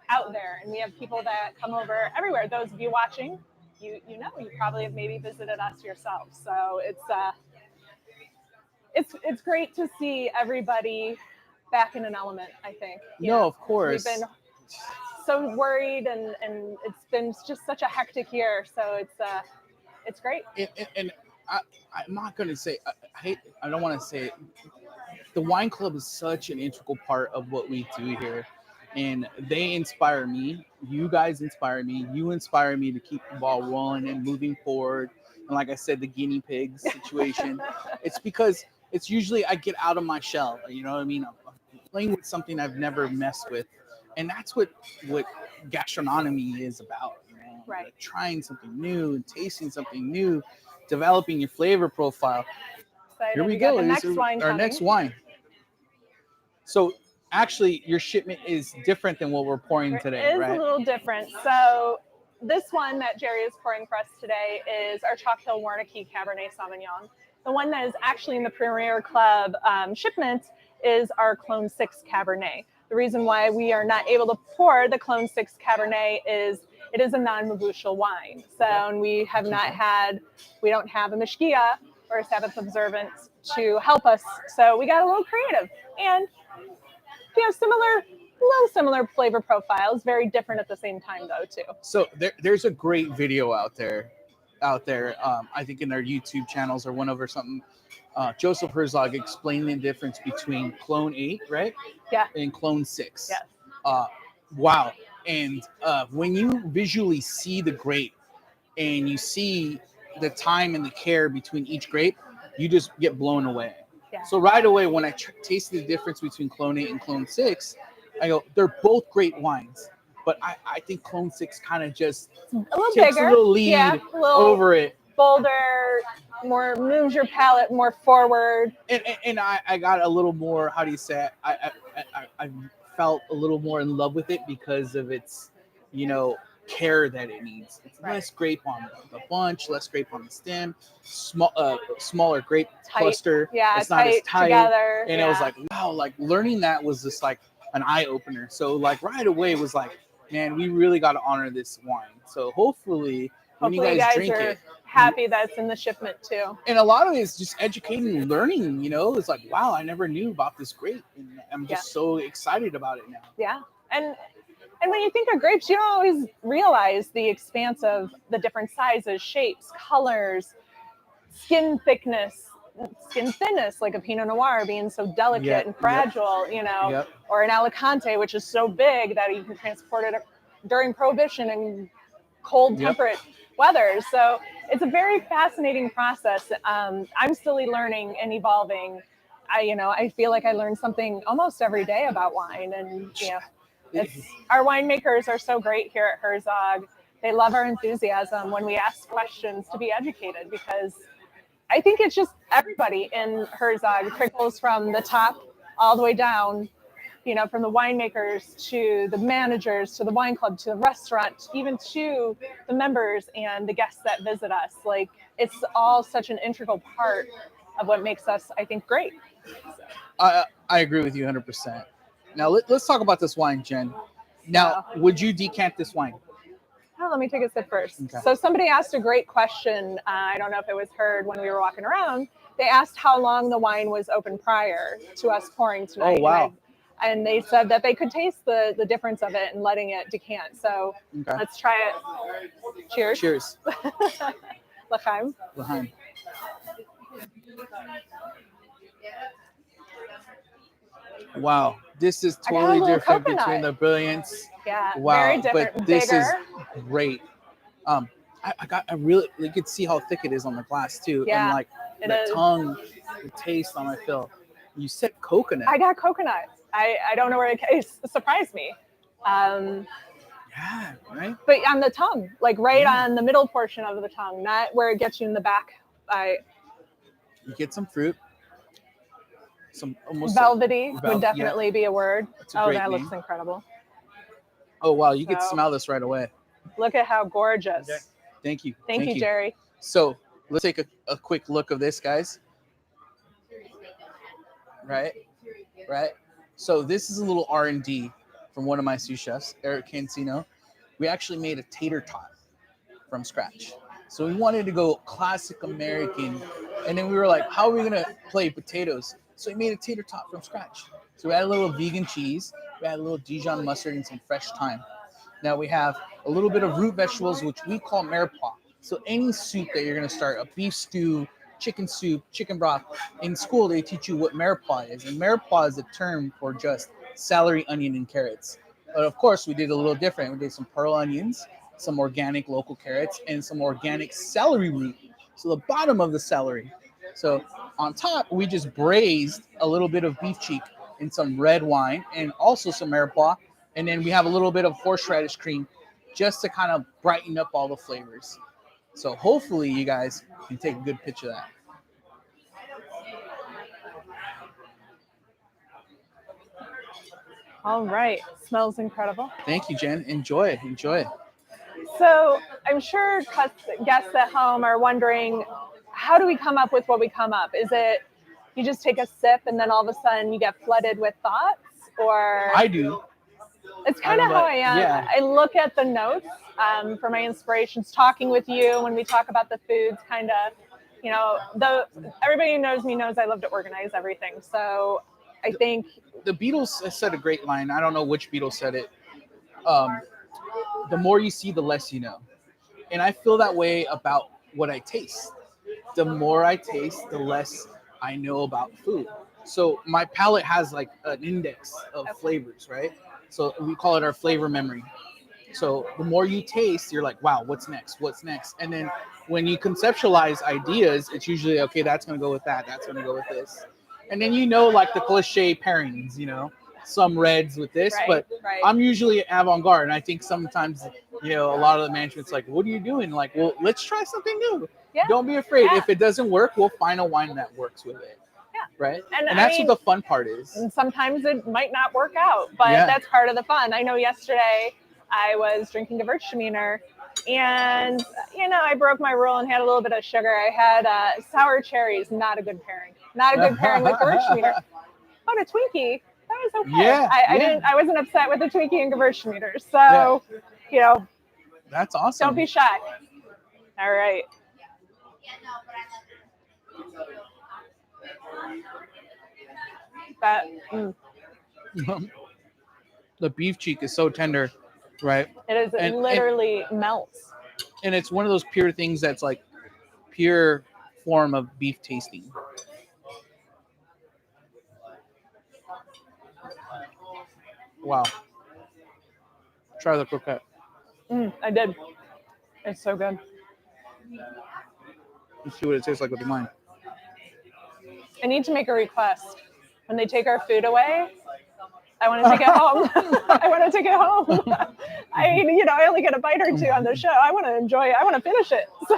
out there. And we have people that come over everywhere. Those of you watching, you probably have maybe visited us yourselves. So it's great to see everybody back in an element, I think. Of course. We've been so worried and it's been just such a hectic year. So it's great. And I'm not going to say, I don't want to say it. The wine club is such an integral part of what we do here. And they inspire me. You guys inspire me. You inspire me to keep the ball rolling and moving forward. And like I said, the guinea pig situation, it's because it's usually I get out of my shell. You know what I mean? I'm playing with something I've never messed with. And that's what gastronomy is about. Right. Like trying something new and tasting something new, developing your flavor profile. Excited. Here we got go. The next This is wine our coming. next wine. So actually, your shipment is different than what we're pouring today, It is right? a little different. So this one that Jerry is pouring for us today is our Chalk Hill Warnakey Cabernet Sauvignon. The one that is actually in the Premier Club shipment is our Clone 6 Cabernet. The reason why we are not able to pour the Clone 6 Cabernet is it is a non-Mabushal wine. So and we don't have a Mishkia or a Sabbath observant to help us. So we got a little creative. And similar flavor profiles, very different at the same time though too. So there's a great video out there. I think in their YouTube channels or one over something. Joseph Herzog explained the difference between Clone 8, right? Yeah. And Clone 6. Yes. Wow. And when you visually see the grape and you see the time and the care between each grape, you just get blown away. Yeah. So right away, when I tasted the difference between Clone 8 and Clone 6, I go, they're both great wines. But I think Clone 6 kind of just a little takes bigger. a little lead a little over it. Bolder, more moves your palate more forward. And I got a little more, how do you say it? I felt a little more in love with it because of its, care that it needs. It's less grape on the bunch, less grape on the stem, smaller grape cluster. Yeah, it's not as tight. Together. And it was like, wow, like learning that was just like an eye opener. So like right away it was like, man, we really got to honor this wine. So hopefully when you guys drink are it, happy that's in the shipment too. And a lot of it is just educating and learning, It's like, wow, I never knew about this grape. And I'm just so excited about it now. Yeah. And when you think of grapes, you don't always realize the expanse of the different sizes, shapes, colors, skin thickness, skin thinness, like a Pinot Noir being so delicate and fragile, or an Alicante, which is so big that you can transport it during Prohibition and cold temperate weather. So it's a very fascinating process. I'm still learning and evolving. I feel like I learn something almost every day about wine, and our winemakers are so great here at Herzog. They love our enthusiasm when we ask questions to be educated, because I think it's just everybody in Herzog trickles from the top all the way down, from the winemakers to the managers, to the wine club, to the restaurant, even to the members and the guests that visit us. Like, it's all such an integral part of what makes us, I think, great. I agree with you 100%. Now let's talk about this wine, Jen. Now, would you decant this wine? Oh, let me take a sip first. Okay. So somebody asked a great question. I don't know if it was heard when we were walking around. They asked how long the wine was open prior to us pouring tonight. Oh, wow. And they said that they could taste the difference of it and letting it decant. So let's try it. Cheers. Cheers. L'chaim. L'chaim. Wow, this is totally different between the brilliants. Yeah, wow, very different. But this bigger. is great. I really, you could see how thick it is on the glass too, and like the tongue, the taste on my fill. You said coconut. I got coconut. I don't know where it surprised me. Yeah, right. But on the tongue, like on the middle portion of the tongue, not where it gets you in the back. You get some fruit. Some almost velvety would definitely be a word. That looks incredible. Oh wow, you can smell this right away. Look at how gorgeous. Okay. Thank you. Thank you, Jerry. So let's take a quick look of this, guys. Right. So this is a little R&D from one of my sous chefs, Eric Cancino. We actually made a tater tot from scratch. So we wanted to go classic American, and then we were like, how are we gonna play potatoes? So we made a tater tot from scratch. So we had a little vegan cheese, we had a little Dijon mustard and some fresh thyme. Now we have a little bit of root vegetables, which we call mirepoix. So any soup that you're gonna start, a beef stew, chicken soup, chicken broth, in school they teach you what mirepoix is. And mirepoix is a term for just celery, onion, and carrots. But of course we did a little different. We did some pearl onions, some organic local carrots, and some organic celery root. So the bottom of the celery. So on top, we just braised a little bit of beef cheek in some red wine and also some mirepoix. And then we have a little bit of horseradish cream just to kind of brighten up all the flavors. So hopefully you guys can take a good picture of that. All right. Smells incredible. Thank you, Jen. Enjoy. So I'm sure guests at home are wondering, how do we come up with what we come up? Is it you just take a sip and then all of a sudden you get flooded with thoughts? Or I do. It's kind of how I am. Yeah. I look at the notes for my inspirations, talking with you when we talk about the foods, kind of, everybody who knows me knows I love to organize everything. So I think the Beatles said a great line. I don't know which Beatles said it. The more you see, the less you know. And I feel that way about what I taste. The more I taste, the less I know about food. So my palate has like an index of flavors, right? So we call it our flavor memory. So the more you taste, you're like, wow, what's next? What's next? And then when you conceptualize ideas, it's usually, okay, that's going to go with that. That's going to go with this. And then like the cliche pairings, some reds with this, but I'm usually avant-garde. And I think sometimes, a lot of the management's like, what are you doing? Like, well, let's try something new. Yeah. Don't be afraid. Yeah. If it doesn't work, we'll find a wine that works with it. Yeah. Right. And that's what the fun part is. And sometimes it might not work out, but that's part of the fun. I know yesterday I was drinking Gewürztraminer and, I broke my rule and had a little bit of sugar. I had sour cherries, not a good pairing. Not a good pairing with Gewürztraminer. But a Twinkie, that was okay. Yeah, I wasn't upset with the Twinkie and Gewürztraminer. So, that's awesome. Don't be shy. All right. But, the beef cheek is so tender, right? It is. It literally melts. And it's one of those pure things that's like pure form of beef tasting. Wow. Try the croquette. I did. It's so good. Let's see what it tastes like with the wine. I need to make a request. When they take our food away, I want to take it home. I want to take it home. I only get a bite or two on the show. I want to enjoy it. I want to finish it. So.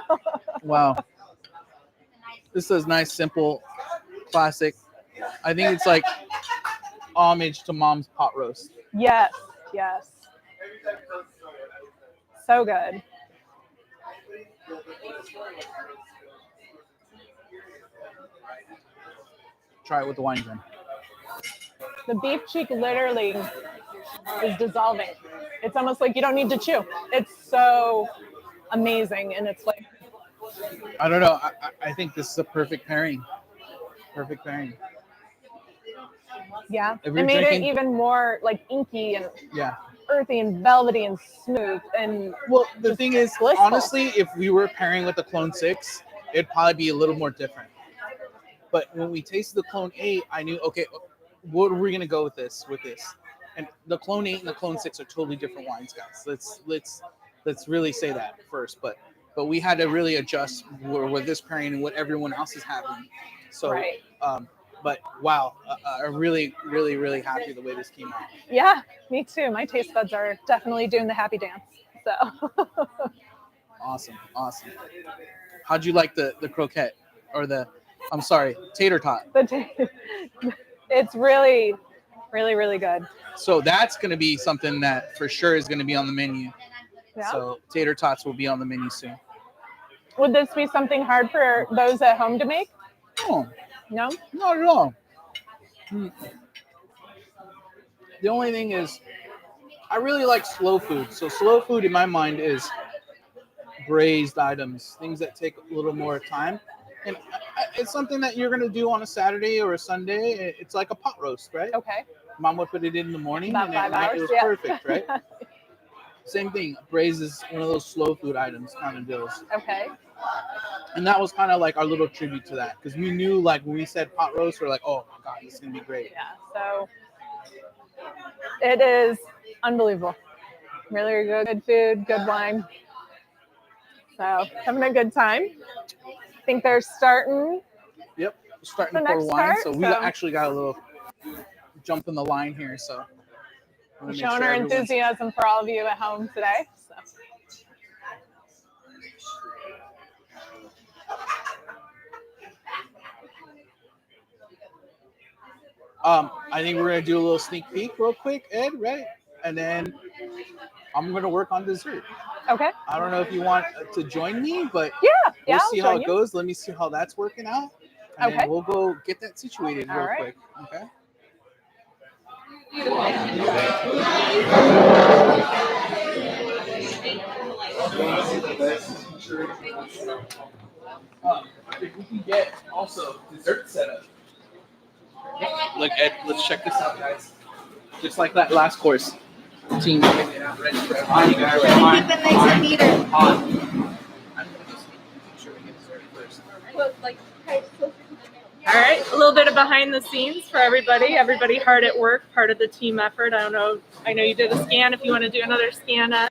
Wow. This is nice, simple, classic. I think it's like homage to mom's pot roast. Yes. Yes. So good. Try it with the wine again. The beef cheek literally is dissolving. It's almost like you don't need to chew. It's so amazing in its flavor. I don't know. I think this is a perfect pairing. Perfect pairing. Yeah. It made it even more like inky and earthy and velvety and smooth. And well, the thing is, honestly, if we were pairing with the Clone 6, it'd probably be a little more different. But when we tasted the Clone 8, I knew, okay, what are we gonna go with this? And the Clone 8 and the Clone 6 are totally different wines, guys. Let's really say that first. But we had to really adjust with this pairing and what everyone else is having. So, but wow, I'm really, really, really happy the way this came out. Yeah, me too. My taste buds are definitely doing the happy dance. So. Awesome. How'd you like the croquette or I'm sorry, tater tot? It's really, really, really good. So that's going to be something that for sure is going to be on the menu. Yeah. So tater tots will be on the menu soon. Would this be something hard for those at home to make? No. No? Not at all. The only thing is, I really like slow food. So slow food in my mind is braised items, things that take a little more time. And it's something that you're going to do on a Saturday or a Sunday. It's like a pot roast, right? Okay. Mom would put it in the morning. About and 5 hours, it was perfect, right? Same thing. Braised is one of those slow food items kind of deals. Okay. And that was kind of like our little tribute to that. Because we knew, like, when we said pot roast, we're like, oh, my God, this is going to be great. Yeah, so it is unbelievable. Really good food, good wine. So having a good time. I think they're starting. Yep, starting to pour wine. Part, so we actually got a little jump in the line here. So showing our enthusiasm for all of you at home today. So. I think we're gonna do a little sneak peek real quick, Ed, right? And then I'm gonna work on dessert. Okay. I don't know if you want to join me, but we'll see how it goes. Let me see how that's working out. And then we'll go get that situated real quick. Okay. If we can get also dessert set up. Look, Ed, let's check this out, guys. Just like that last course. Team getting it out ready for everyone. Keep it nice and neat. I'm gonna just make sure we get dessert first. Well, like, All right, a little bit of behind the scenes for everybody. Everybody hard at work, part of the team effort. I don't know. I know you did a scan. If you want to do another scan,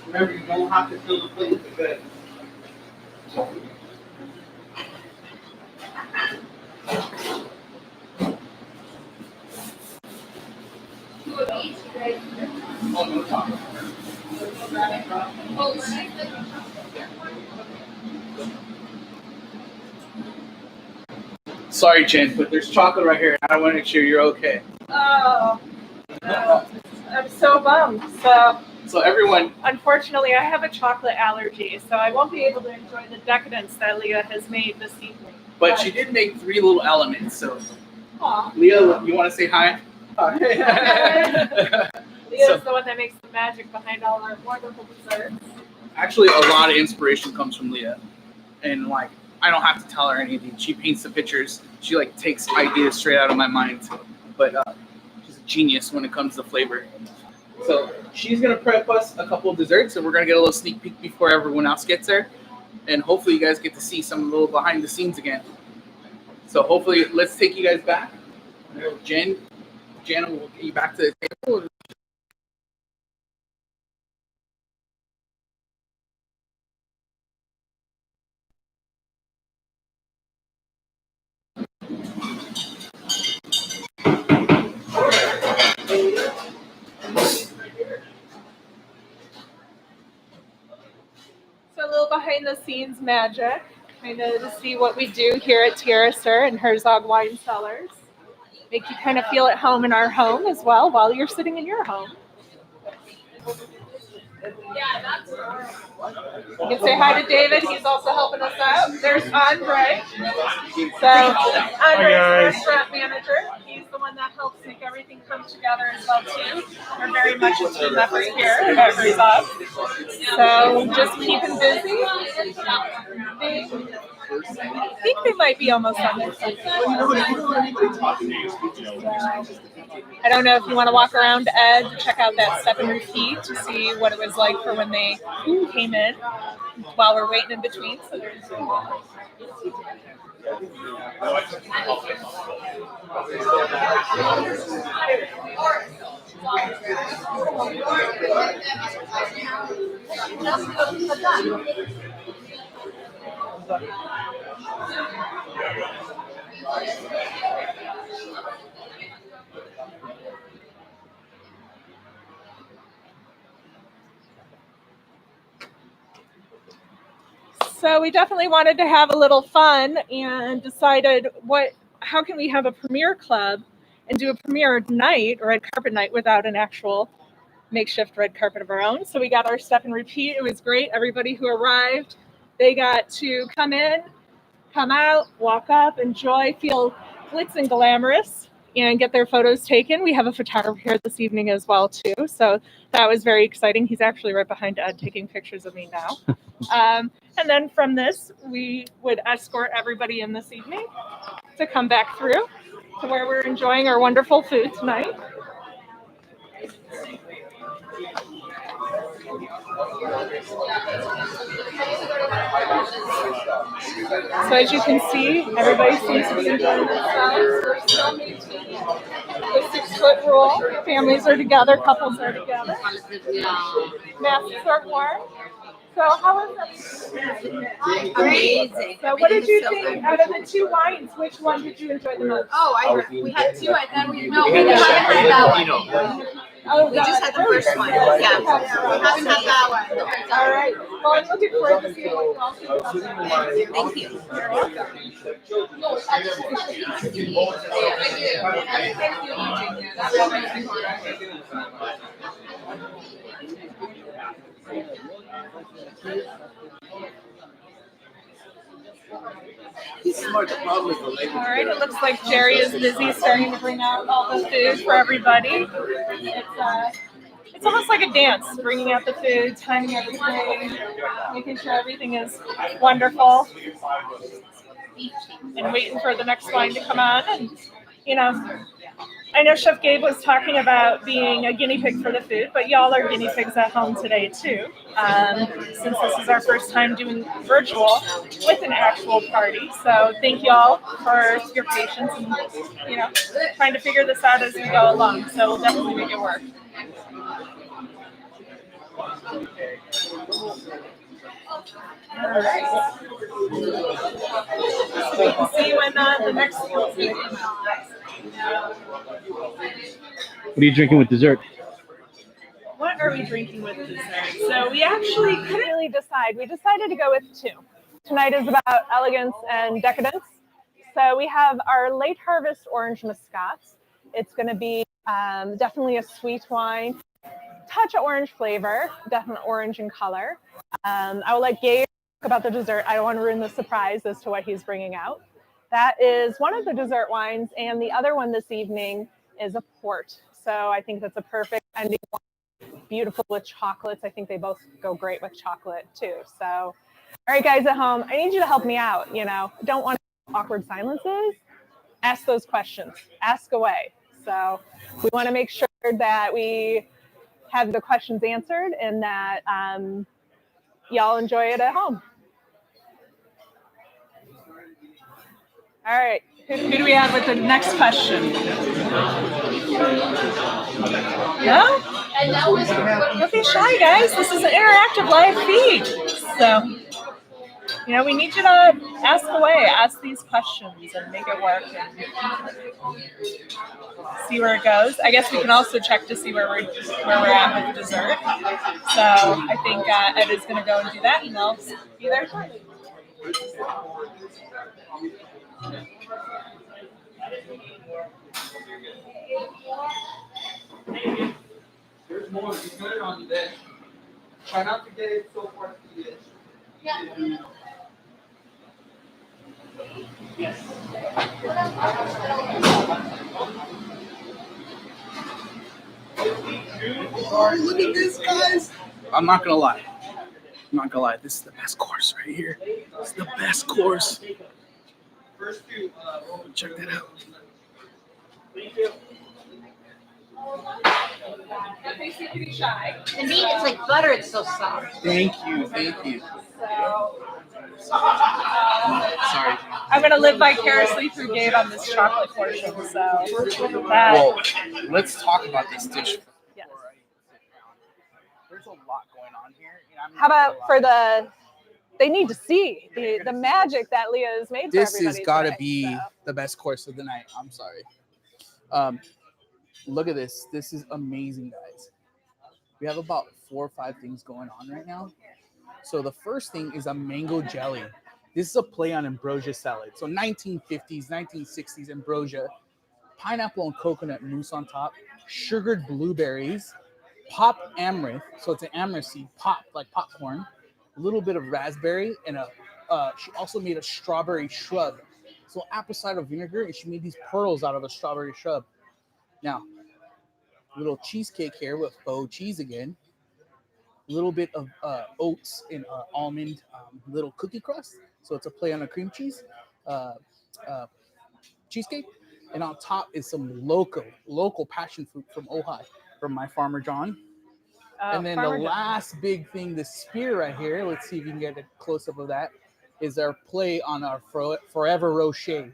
Remember, you don't have to fill the plate with the good. Sorry, Jen, but there's chocolate right here. I want to make sure you're okay. Oh, no. I'm so bummed. So everyone, Unfortunately, I have a chocolate allergy, so I won't be able to enjoy the decadence that Leah has made this evening. but she did make 3 little elements. So, Aw. Leah, you want to say hi? Leah's the one that makes the magic behind all our wonderful desserts. Actually, a lot of inspiration comes from Leah, and like I don't have to tell her anything. She paints the pictures. She like takes ideas straight out of my mind. But she's a genius when it comes to flavor. So she's gonna prep us a couple of desserts, and we're gonna get a little sneak peek before everyone else gets there, and hopefully you guys get to see some little behind the scenes again. So hopefully, let's take you guys back. Jana will get you back to the table. So a little behind the scenes magic, kind of to see what we do here at Terracer and Herzog Wine Cellars. Make you kind of feel at home in our home as well while you're sitting in your home. You can say hi to David. He's also helping us out. There's Andre. So Andre's restaurant manager. He's the one that helps make everything come together as well too. We're very much a team effort here at Herzog. So just keeping busy. I think they might be almost on their second. I don't know if you want to walk around to Ed to check out that step and repeat to see what it was like for when they came in while we're waiting in between. So there's So we definitely wanted to have a little fun and decided how can we have a premiere club and do a premiere night, or red carpet night, without an actual makeshift red carpet of our own. So we got our step and repeat. It was great. Everybody who arrived, they got to come in, come out, walk up, enjoy, feel glitz and glamorous, and get their photos taken. We have a photographer here this evening as well too. So that was very exciting. He's actually right behind Ed taking pictures of me now. And then from this, we would escort everybody in this evening to come back through to where we're enjoying our wonderful food tonight. So as you can see, everybody seems to be enjoying themselves. We're still maintaining the 6-foot rule. Families are together, couples are together. Masks are worn. So how was that? Amazing. So what did you think out of the 2 wines? Which one did you enjoy the most? Oh, we had 2. I thought we haven't had that one. Oh, We just had the first one. Yeah, we haven't had that one. All right. Well, I'm looking forward to seeing what you all think about that. Thank you. You're welcome. smart. The problem is the label. All right, it looks like Jerry is busy starting to bring out all the food for everybody. It's almost like a dance, bringing out the food, timing everything, making sure everything is wonderful, and waiting for the next line to come on. And, you know, I know Chef Gabe was talking about being a guinea pig for the food, but y'all are guinea pigs at home today too. Since this is our first time doing virtual with an actual party, so thank y'all for your patience and trying to figure this out as we go along. So we'll definitely make it work. All right. So we can see when the next. What are you drinking with dessert? What are we drinking with dessert? So we actually couldn't really decide. We decided to go with two. Tonight is about elegance and decadence. So we have our late harvest orange muscat. It's going to be definitely a sweet wine, touch of orange flavor, definite orange in color. I will let Gabe talk about the dessert. I don't want to ruin the surprise as to what he's bringing out. That is one of the dessert wines, and the other one this evening is a port. So I think that's a perfect ending wine. Beautiful with chocolates. I think they both go great with chocolate too. So, all right, guys at home, I need you to help me out. Don't want awkward silences. Ask those questions. Ask away. So we want to make sure that we have the questions answered and that y'all enjoy it at home. All right. Who do we have with the next question? No? Don't be shy, guys. This is an interactive live feed. So, we need you to ask away, ask these questions and make it work and see where it goes. I guess we can also check to see where we're at with dessert. So I think Ed is going to go and do that, and I'll be there shortly. There's more. You put it on the dish. Try not to get it so far to the dish. Yeah. Oh, look at this, guys. I'm not gonna lie. This is the best course right here. It's the best course. Check that out. The meat is like butter. It's so soft. Thank you. Sorry. I'm going to live vicariously through Gabe on this chocolate portion. So Well, let's talk about this dish. Yes. There's a lot going on here. How about for they need to see the magic that Leah has made for everybody. This has got to today, be the best course of the night. I'm sorry. Look at this. This is amazing, guys. We have about 4 or 5 things going on right now. So the first thing is a mango jelly. This is a play on ambrosia salad. So 1950s, 1960s ambrosia, pineapple and coconut mousse on top, sugared blueberries, popped amaranth. So it's an amaranth seed, popped like popcorn, a little bit of raspberry, and she also made a strawberry shrub. So apple cider vinegar, and she made these pearls out of a strawberry shrub. Now, little cheesecake here with faux cheese again. A little bit of oats and almond little cookie crust. So it's a play on a cream cheese cheesecake. And on top is some local passion fruit from Ojai, from my farmer John. And then the last big thing, the spear right here, let's see if you can get a close-up of that, is our play on our Forever Rocher.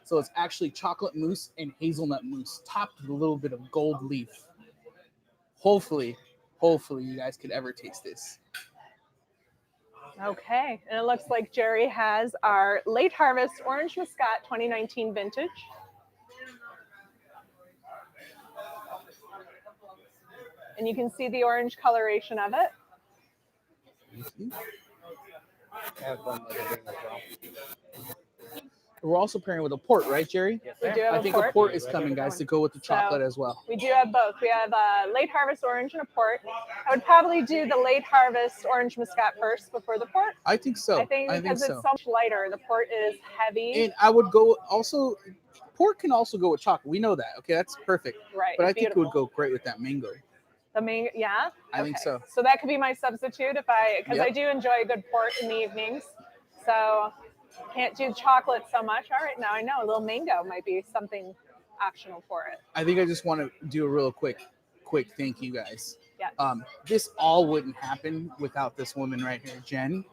So it's actually chocolate mousse and hazelnut mousse, topped with a little bit of gold leaf. Hopefully you guys could ever taste this. Okay, and it looks like Jerry has our late harvest orange muscat 2019 vintage. And you can see the orange coloration of it. we're also pairing with a port, right, Jerry? We do have I a think port. a port is coming, guys, to go with the chocolate as well. We do have both. We have a late harvest orange and a port. I would probably do the late harvest orange muscat first before the port. I think so. I think because it's so much lighter. The port is heavy. And I would go also. Port can also go with chocolate. We know that. Okay, that's perfect. Right. But I think it would go great with that mango. The mango, yeah. I think so. So that could be my substitute because I do enjoy a good port in the evenings. So can't do chocolate so much. All right, now I know a little mango might be something optional for it. I think I just want to do a real quick thank you guys. Yeah. This all wouldn't happen without this woman right here, Jen.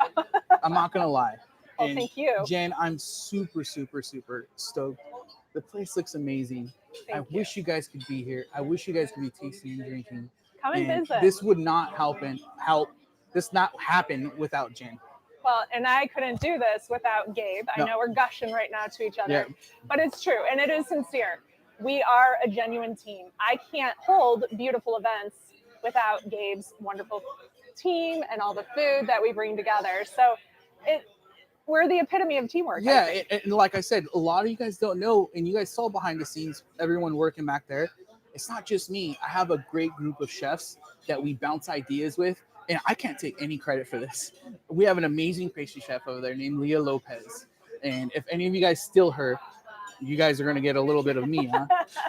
I'm not gonna lie. Well, thank you, Jen. I'm super stoked. The place looks amazing. I wish you guys could be here. I wish you guys could be tasting and drinking. Come and visit. This would not this not happen without Jen. Well, and I couldn't do this without Gabe. I know we're gushing right now to each other, but it's true and it is sincere. We are a genuine team. I can't hold beautiful events without Gabe's wonderful team and all the food that we bring together. So we're the epitome of teamwork. Yeah, and like I said, a lot of you guys don't know, and you guys saw behind the scenes, everyone working back there. It's not just me. I have a great group of chefs that we bounce ideas with, and I can't take any credit for this. We have an amazing pastry chef over there named Leah Lopez, and if any of you guys steal her, you guys are going to get a little bit of me, huh?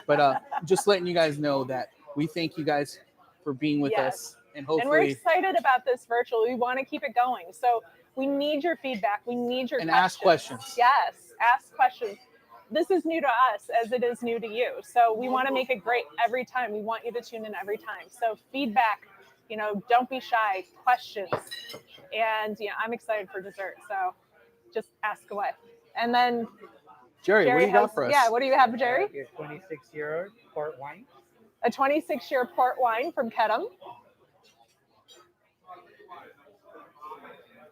But just letting you guys know that we thank you guys for being with us, and hopefully. And we're excited about this virtual. We want to keep it going, so. We need your feedback. We need your questions. Ask questions. Yes, ask questions. This is new to us as it is new to you. So we want to make it great every time. We want you to tune in every time. So feedback, don't be shy. Questions. And I'm excited for dessert. So just ask away. And then Jerry, what do you got for us? Yeah, what do you have, Jerry? Your 26-year port wine. A 26-year port wine from Kedem.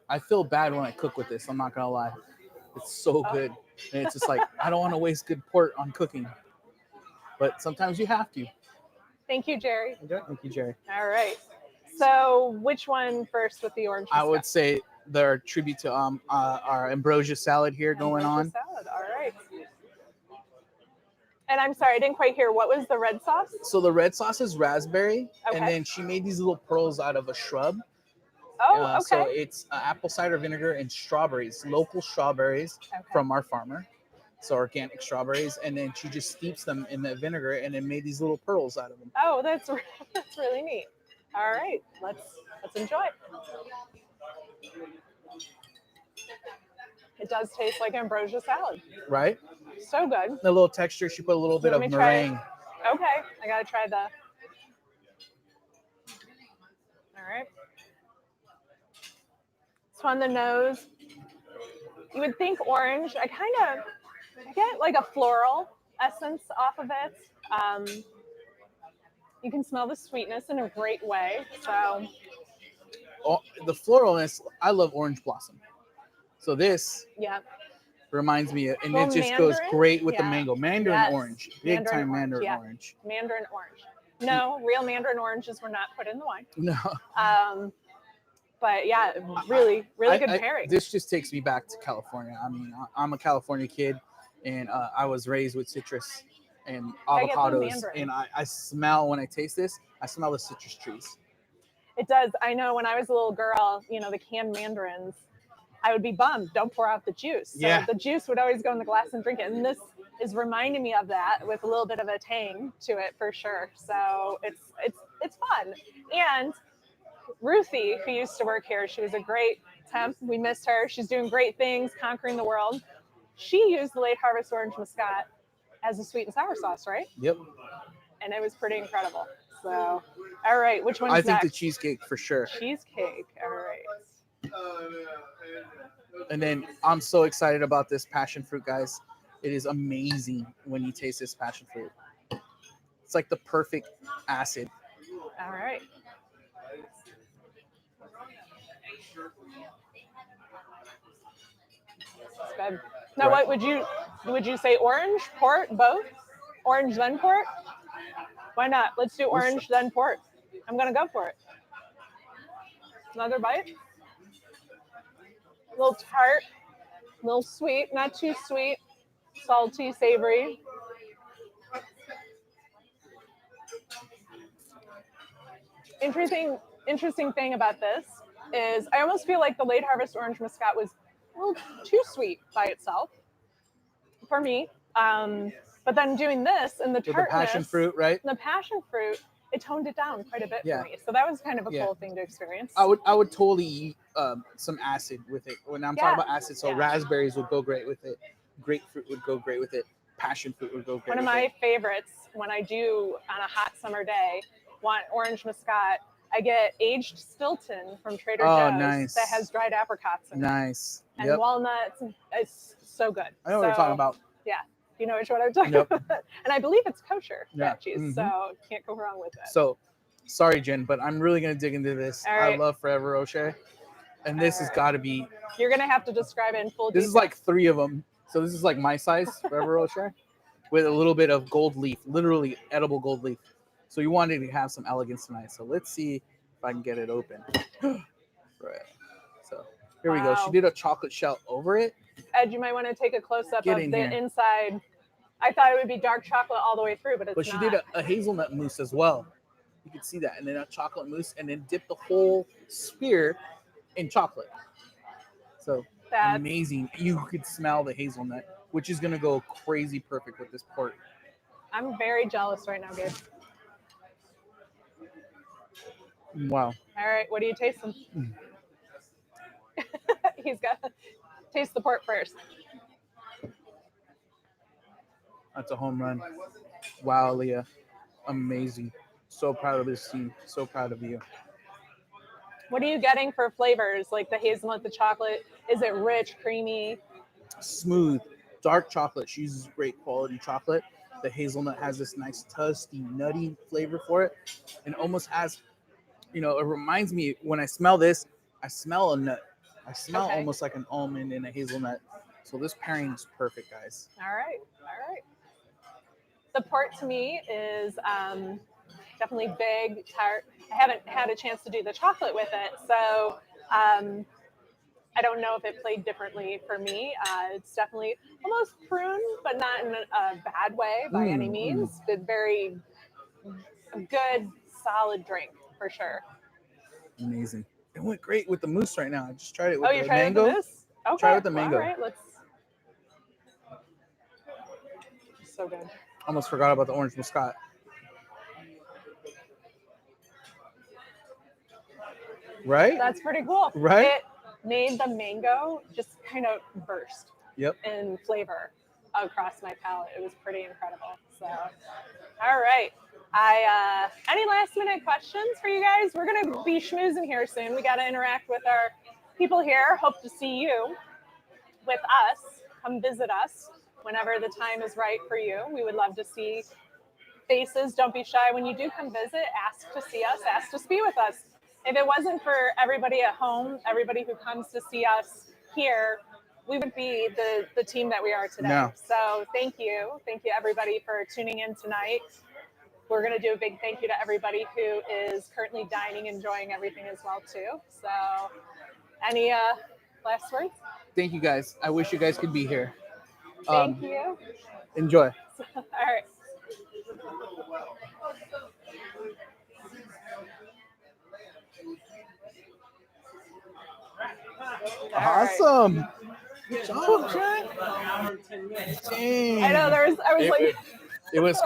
I feel bad when I cook with this. I'm not gonna lie. It's so good. And it's just like, I don't want to waste good port on cooking. But sometimes you have to. Thank you, Jerry. Thank you, Jerry. All right. So which one first with the orange? I would say the tribute to our ambrosia salad here going on. Salad. All right. And I'm sorry, I didn't quite hear. What was the red sauce? So the red sauce is raspberry. And then she made these little pearls out of a shrub. Oh, okay. So it's apple cider vinegar and strawberries, local strawberries from our farmer. So organic strawberries. And then she just steeps them in the vinegar and then made these little pearls out of them. Oh, that's really neat. All right, let's enjoy. It does taste like ambrosia salad. Right? So good. The little texture, she put a little bit of meringue. Okay, I gotta try the. All right. So on the nose, you would think orange. I get like a floral essence off of it. You can smell the sweetness in a great way. So the floralness, I love orange blossom. So this reminds me, and it just goes great with the mango. Mandarin orange, big time Mandarin orange. Mandarin orange. No, real Mandarin oranges were not put in the wine. No. But yeah, really good pairing. This just takes me back to California. I mean, I'm a California kid, and I was raised with citrus and avocados. And I smell, when I taste this, I smell the citrus trees. It does. I know when I was a little girl, the canned mandarins, I would be bummed. Don't pour out the juice. So the juice would always go in the glass and drink it. And this is reminding me of that with a little bit of a tang to it for sure. So it's fun. And Ruthie, who used to work here, she was a great temp. We missed her. She's doing great things, conquering the world. She used the late harvest orange muscat as a sweet and sour sauce, right? Yep. And it was pretty incredible. So, all right, which one's next? I think the cheesecake for sure. Cheesecake, all right. And then I'm so excited about this passion fruit, guys. It is amazing when you taste this passion fruit. It's like the perfect acid. All right. That's good. Now, what would you say? Orange, port, both? Orange then port? Why not? Let's do orange then port. I'm gonna go for it. Another bite. A little tart, a little sweet, not too sweet. salty, savory. Interesting thing about this is I almost feel like the late harvest orange muscat was a little too sweet by itself for me. But then doing this and the With the tartness, passion fruit, right? the passion fruit, it toned it down quite a bit Yeah. for me. So that was kind of a Yeah. cool thing to experience. I would totally eat some acid with it. When I'm talking about acid, so Yeah. raspberries would go great with it. Grapefruit would go great with it. Passion fruit would go great. One of my favorites when I do on a hot summer day want orange muscat. I get aged Stilton from Trader Joe's nice. that has dried apricots in it. Nice. And walnuts. It's so good. I know what you're talking about. Yeah. You know which one I'm talking about. And I believe it's kosher fat cheese, Mhm. so can't go wrong with it. So, sorry, Jen, but I'm really going to dig into this. All right. I love Forever Rocher. And this has got to be... You're going to have to describe it in full This detail. is like 3 of them. So this is like my size, Forever Rocher, with a little bit of gold leaf, literally edible gold leaf. So you wanted to have some elegance tonight. So let's see if I can get it open. Right. So here we go. She did a chocolate shell over it. Ed, you might want to take a close-up of the here. inside. I thought it would be dark chocolate all the way through, but it's not. But she did a hazelnut mousse as well. You can see that. And then a chocolate mousse, and then dip the whole sphere in chocolate. So that's amazing. You could smell the hazelnut, which is going to go crazy perfect with this port. I'm very jealous right now, Gabe. Wow. All right, what are you tasting? He's got to taste the port first. That's a home run. Wow, Leah. Amazing. So proud of this team. So proud of you. What are you getting for flavors? Like the hazelnut, the chocolate? Is it rich, creamy? Smooth. Dark chocolate. She uses great quality chocolate. The hazelnut has this nice toasty, nutty flavor for it. And almost has, it reminds me, when I smell this, I smell a nut. I smell almost like an almond and a hazelnut. So this pairing is perfect, guys. All right. The port to me is definitely big, tart. I haven't had a chance to do the chocolate with it, so I don't know if it played differently for me. It's definitely almost prune, but not in a bad way by any means. But very good, solid drink for sure. Amazing. It went great with the mousse right now. I just tried it with the mango. It with the mousse? Okay. Try it with the mango. All right, let's. So good. Almost forgot about the orange muscat. Right? That's pretty cool. Right? It made the mango just kind of burst in flavor across my palate. It was pretty incredible. So, all right. Any last minute questions for you guys? We're going to be schmoozing here soon. We got to interact with our people here. Hope to see you with us. Come visit us whenever the time is right for you. We would love to see faces. Don't be shy when you do come visit. Ask to see us. Ask to be with us. If it wasn't for everybody at home, everybody who comes to see us here, we would be the team that we are today. No. So thank you. Thank you, everybody, for tuning in tonight. We're going to do a big thank you to everybody who is currently dining, enjoying everything as well, too. So any last words? Thank you, guys. I wish you guys could be here. Thank you. Enjoy. All right. Awesome. Good job, Jack. I know, I was like... It was